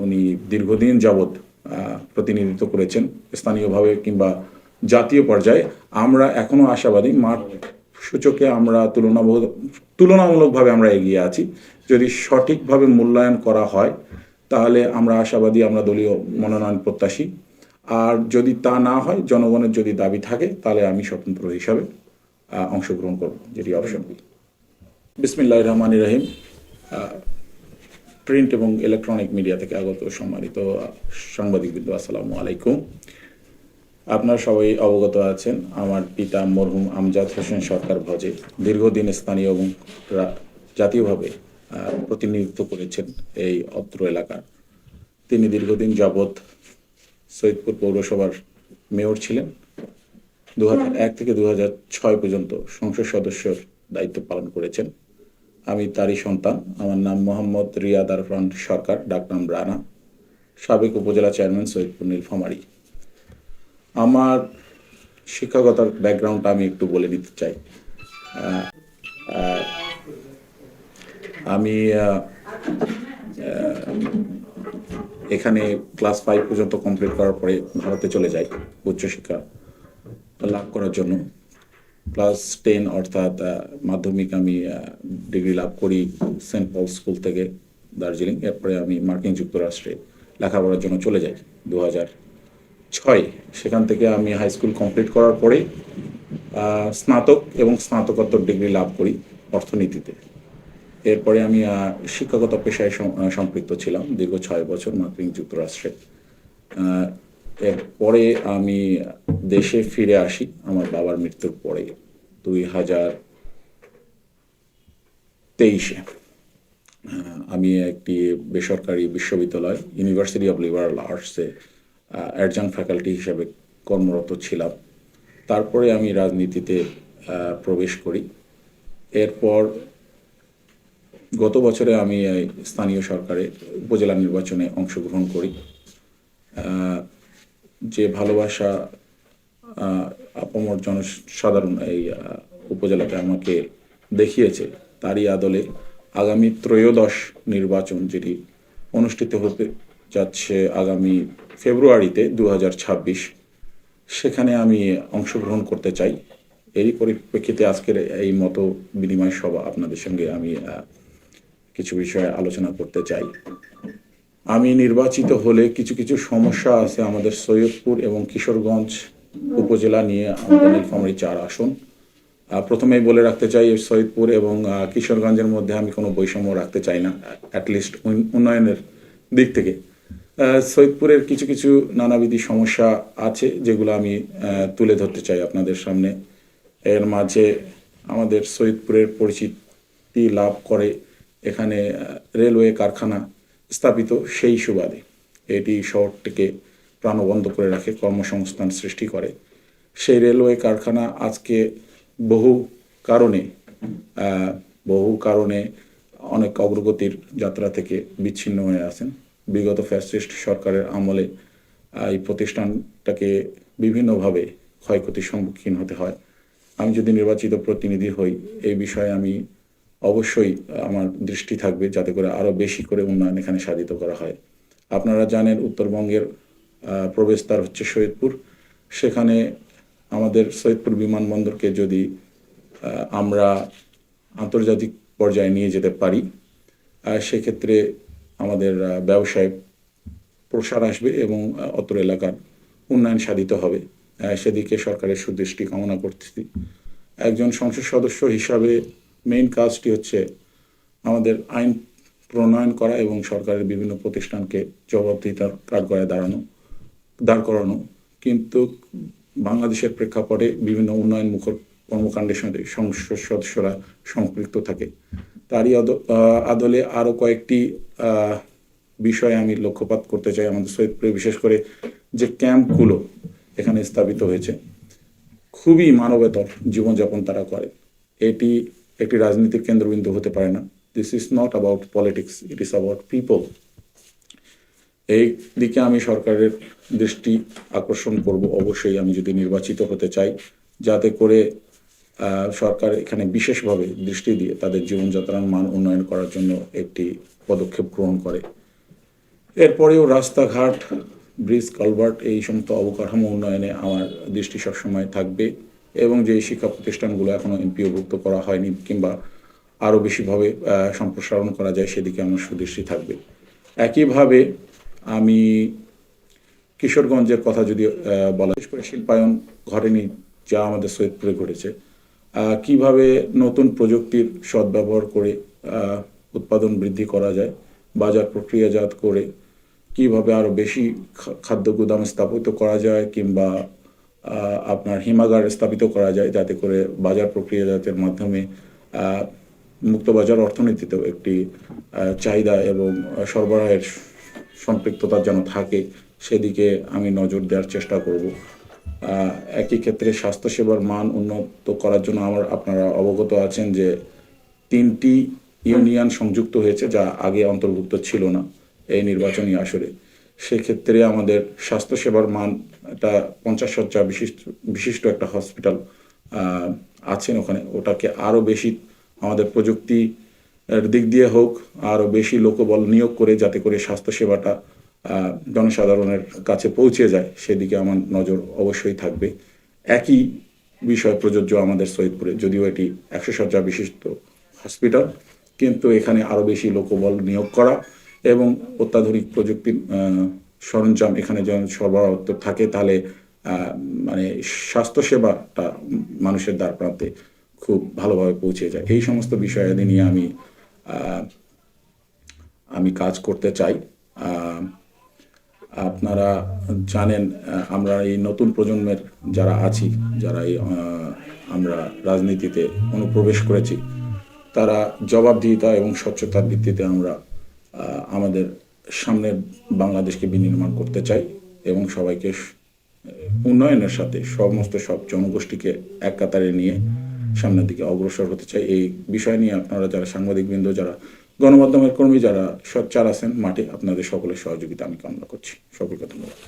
উনি দীর্ঘদিন যাবৎ প্রতিনিধিত্ব করেছেন স্থানীয়ভাবে কিংবা জাতীয় পর্যায়ে। আমরা এখনো আশাবাদী, মাঠ সূচকে আমরা তুলনামূলকভাবে আমরা এগিয়ে আছি। যদি সঠিকভাবে মূল্যায়ন করা হয় তাহলে আমরা আশাবাদী, আমরা দলীয় মনোনয়ন প্রত্যাশী। আর যদি তা না হয়, জনগণের যদি দাবি থাকে, তাহলে আমি স্বতন্ত্র হিসাবে অংশগ্রহণ করব, যেটি অপশন বি। বিসমিল্লাহির রহমানির রহিম। প্রিন্ট এবং ইলেকট্রনিক মিডিয়া থেকে আগত সম্মানিত সাংবাদিকবৃন্দ, আসসালামু আলাইকুম। আপনারা সবাই অবগত আছেন, আমার পিতা মরহুম আমজাদ হোসেন সরকার ভজে দীর্ঘদিন স্থানীয় এবং জাতীয়ভাবে প্রতিনিধিত্ব করেছেন এই অত্র এলাকার। তিনি দীর্ঘদিন যাবৎ সৈয়দপুর পৌরসভার মেয়র ছিলেন। 2001 থেকে 2006 পর্যন্ত সংসদ সদস্যর দায়িত্ব পালন করেছেন। আমি তারই সন্তান। আমার নাম মোহাম্মদ রিয়াদ আরফান সরকার, ডাকনাম রানা, সাবেক উপজেলা চেয়ারম্যান, সৈয়দপুর নীলফামারী। আমার শিক্ষাগত ব্যাকগ্রাউন্ডটা আমি একটু বলে নিতে চাই। আমি এখানে ক্লাস 5 পর্যন্ত কমপ্লিট করার পরে ভারতে চলে যাই উচ্চশিক্ষা লাভ করার জন্য। ক্লাস 10 অর্থাৎ মাধ্যমিক আমি ডিগ্রি লাভ করি সেন্ট পল স্কুল থেকে, দার্জিলিং। এরপরে আমি মার্কিন যুক্তরাষ্ট্রে লেখাপড়ার জন্য চলে যাই 2006। সেখান থেকে আমি হাই স্কুল কমপ্লিট করার পরে স্নাতক এবং স্নাতকোত্তর ডিগ্রি লাভ করি অর্থনীতিতে। এরপরে আমি শিক্ষাগত পেশায় সম্পৃক্ত ছিলাম দীর্ঘ 6 বছর মার্কিন যুক্তরাষ্ট্রে। এরপরে আমি দেশে ফিরে আসি আমার বাবার মৃত্যুর পরে 2023-এ। আমি একটি বেসরকারি বিশ্ববিদ্যালয়, ইউনিভার্সিটি অব লিবারাল আর্টসে অ্যাডজাংক্ট ফ্যাকাল্টি হিসেবে কর্মরত ছিলাম। তারপরে আমি রাজনীতিতে প্রবেশ করি। এরপর গত বছরে আমি স্থানীয় সরকারে উপজেলা নির্বাচনে অংশগ্রহণ করি। যে ভালোবাসা আপামর জনসাধারণ এই উপজেলাতে আমাকে দেখিয়েছে, তারই আদলে আগামী ত্রয়োদশ নির্বাচন, যেটি অনুষ্ঠিত হতে যাচ্ছে আগামী ফেব্রুয়ারিতে 2026, সেখানে আমি অংশগ্রহণ করতে চাই। এরই পরিপ্রেক্ষিতে আজকের এই মত বিনিময় সভা আপনাদের সঙ্গে আমি কিছু বিষয়ে আলোচনা করতে চাই। আমি নির্বাচিত হলে কিছু কিছু সমস্যা আছে আমাদের সৈয়দপুর এবং কিশোরগঞ্জ উপজেলা নিয়ে, আমাদের নীলফামারী 4 আসন। প্রথমেই বলে রাখতে চাই, সৈয়দপুর এবং কিশোরগঞ্জের মধ্যে আমি কোনো বৈষম্য রাখতে চাই না, অ্যাটলিস্ট উন্নয়নের দিক থেকে। সৈয়দপুরের কিছু কিছু নানাবিধি সমস্যা আছে যেগুলো আমি তুলে ধরতে চাই আপনাদের সামনে। এর মাঝে আমাদের সৈয়দপুরের পরিচিতি লাভ করে এখানে রেলওয়ে কারখানা স্থাপিত, সেই সুবাদে এটি শহরটিকে প্রাণবন্ত করে রাখে, কর্মসংস্থান সৃষ্টি করে। সেই রেলওয়ে কারখানা আজকে বহু কারণে অনেক অগ্রগতির যাত্রা থেকে বিচ্ছিন্ন হয়ে আছেন। বিগত ফ্যাসিস্ট সরকারের আমলে এই প্রতিষ্ঠানটাকে বিভিন্নভাবে ক্ষয়ক্ষতির সম্মুখীন হতে হয়। আমি যদি নির্বাচিত প্রতিনিধি হই, এই বিষয়ে আমি অবশ্যই আমার দৃষ্টি থাকবে যাতে করে আরও বেশি করে উন্নয়ন এখানে সাধিত করা হয়। আপনারা জানেন উত্তরবঙ্গের প্রবেশদ্বার হচ্ছে সৈয়দপুর। সেখানে আমাদের সৈয়দপুর বিমানবন্দরকে যদি আমরা আন্তর্জাতিক পর্যায়ে নিয়ে যেতে পারি, সেক্ষেত্রে আমাদের ব্যবসায় প্রসার আসবে এবং অত্র এলাকার উন্নয়ন সাধিত হবে। সেদিকে সরকারের সুদৃষ্টি কামনা করতেছি। একজন সংসদ সদস্য হিসাবে মেইন কাজটি হচ্ছে আমাদের আইন প্রণয়ন করা এবং সরকারের বিভিন্ন প্রতিষ্ঠানকে জবাবদিহিতার কাঠগড়ায় দাঁড় করানো। কিন্তু বাংলাদেশের প্রেক্ষাপটে বিভিন্ন উন্নয়নমুখর কর্মকাণ্ডের সাথে সংসদ সদস্যরা সম্পৃক্ত থাকে। তারই আদলে আরও কয়েকটি বিষয়ে আমি লক্ষ্যপাত করতে চাই। আমাদের সৈয়দপুরে বিশেষ করে যে ক্যাম্পগুলো এখানে স্থাপিত হয়েছে, খুবই মানবেতর জীবনযাপন তারা করে। এটি একটি রাজনীতির কেন্দ্রবিন্দু হতে পারে না। This is not about politics, it is about people. এই দিকে আমি সরকারের দৃষ্টি আকর্ষণ করব অবশ্যই, আমি যদি নির্বাচিত হতে চাই, যাতে করে সরকার এখানে বিশেষভাবে দৃষ্টি দিয়ে তাদের জীবনযাত্রার মান উন্নয়ন করার জন্য একটি পদক্ষেপ গ্রহণ করে। এরপরেও রাস্তাঘাট, ব্রিজ, কালভার্ট এই সমস্ত অবকাঠামো উন্নয়নে আমার দৃষ্টি সবসময় থাকবে, এবং যে শিক্ষা প্রতিষ্ঠানগুলো এখনো এমপিওভুক্ত করা হয়নি কিংবা আরও বেশিভাবে সম্প্রসারণ করা যায় সেদিকে আমার সুদৃষ্টি থাকবে। একইভাবে আমি কিশোরগঞ্জের কথা যদি বলা, বিশেষ করে শিল্পায়ন ঘটেনি যা আমাদের সৈয়দপুরে ঘটেছে, কিভাবে নতুন প্রযুক্তির সদ্ব্যবহার করে উৎপাদন বৃদ্ধি করা যায়, বাজার প্রক্রিয়াজাত করে কিভাবে আরও বেশি খাদ্য গুদাম স্থাপিত করা যায় কিংবা আপনার হিমাগার স্থাপিত করা যায়, যাতে করে বাজার প্রক্রিয়াজাতের মাধ্যমে মুক্তবাজার অর্থনীতিতেও একটি চাহিদা এবং সরবরাহের সম্পৃক্ততা যেন থাকে, সেদিকে আমি নজর দেওয়ার চেষ্টা করব। একই ক্ষেত্রে স্বাস্থ্যসেবার মান উন্নত করার জন্য আপনারা অবগত আছেন যে 3টি ইউনিয়ন সংযুক্ত হয়েছে, যা আগে অন্তর্ভুক্ত ছিল না এই নির্বাচনী আসরে। সেক্ষেত্রে আমাদের স্বাস্থ্যসেবার মান, একটা 50 শয্যা বিশিষ্ট একটা হসপিটাল আছেন ওখানে, ওটাকে আরও বেশি আমাদের প্রযুক্তি দিক দিয়ে হোক, আরও বেশি লোকবল নিয়োগ করে যাতে করে স্বাস্থ্যসেবাটা জনসাধারণের কাছে পৌঁছে যায়, সেদিকে আমার নজর অবশ্যই থাকবে। একই বিষয় প্রযোজ্য আমাদের সৈয়দপুরে, যদিও এটি 100 শয্যা বিশিষ্ট হসপিটাল, কিন্তু এখানে আরও বেশি লোকবল নিয়োগ করা এবং অত্যাধুনিক প্রযুক্তির সরঞ্জাম এখানে যেন সরবরাহ থাকে, তাহলে মানে স্বাস্থ্যসেবাটা মানুষের দ্বার প্রান্তে খুব ভালোভাবে পৌঁছে যায়। এই সমস্ত বিষয়াদি নিয়ে আমি কাজ করতে চাই। আপনারা জানেন, আমরা এই নতুন প্রজন্মের যারা আছি, যারা এই আমরা রাজনীতিতে অনুপ্রবেশ করেছি, তারা জবাবদিহিতা এবং স্বচ্ছতার ভিত্তিতে আমরা আমাদের সামনের বাংলাদেশকে বিনির্মাণ করতে চাই এবং সবাইকে উন্নয়নের সাথে সব জনগোষ্ঠীকে এক কাতারে নিয়ে সামনের দিকে অগ্রসর হতে চাই। এই বিষয় নিয়ে আপনারা যারা সাংবাদিকবৃন্দ, যারা গণমাধ্যমের কর্মী, যারা সোচ্চার আছেন মাঠে, আপনাদের সকলের সহযোগিতা আমি কামনা করছি। সকলকে ধন্যবাদ।